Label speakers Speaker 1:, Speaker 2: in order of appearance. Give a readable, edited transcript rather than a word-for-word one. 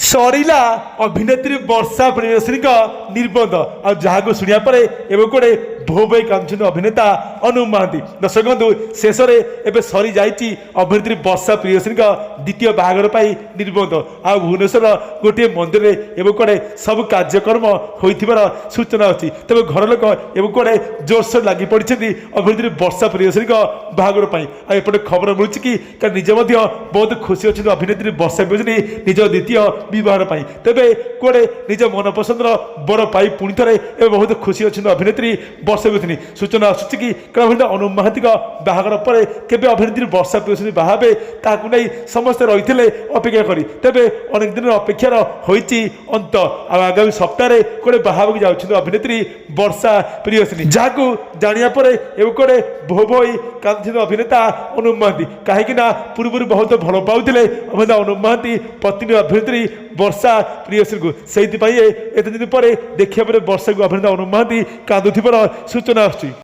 Speaker 1: सरीला अभिनेत्री वर्षा प्रियदर्शनी निर्बंध आ जहाँ शुणा पर एवं गोटे भो भई कांदुछन्ति अभिनेता अनुप महांती। दर्शक बंधु शेष में सरी जाइए अभिनेत्री वर्षा प्रियदर्शनी द्वितीय बाहागर निर्बंध आ भुवनेश्वर गोटे मंदिर में कड़े सब कार्यक्रम होइथिबार सूचना अच्छी। तेज घर लोक एवं कड़े जोरसोर लगी पड़ी अभिनेत्री वर्षा प्रियदर्शनी बाहागर एपटे खबर मिलूँ कि निजे बहुत खुशी अच्छे अभिनेत्री वर्षा प्रियदर्शनी निज द्वितीय बह तेरे कड़े निज मन पसंद बर पाई पुणी थे बहुत खुशी अच्छे अभिनेत्री वर्षा प्रियदर्शनी। सूचना आसूँ कि अभिनेता अनुप महांती बाहागर पर केवे अभिनेत्री वर्षा प्रियदर्शनी बाहाबे ताकू नहीं समस्ते रही अपेक्षा करी तेरे अनेक दिन अपेक्षार होती अंत आगामी सप्ताह कड़े बाहाबा जाऊँ अभिनेत्री वर्षा प्रियदर्शनी जहाँ जाना एवं कड़े भो भई कांदुछन्ति अभिनेता अनुप महांती कहीं पूर्व बहुत भल पाते अभिनेता अनुप महांती पत्नी अभिनेत्री वर्षा प्रियदर्शनी को से एत दिन पर देखा वर्षा को अभिनेता अनुप महांती कांदुथिबार सूचना आସୁଛି।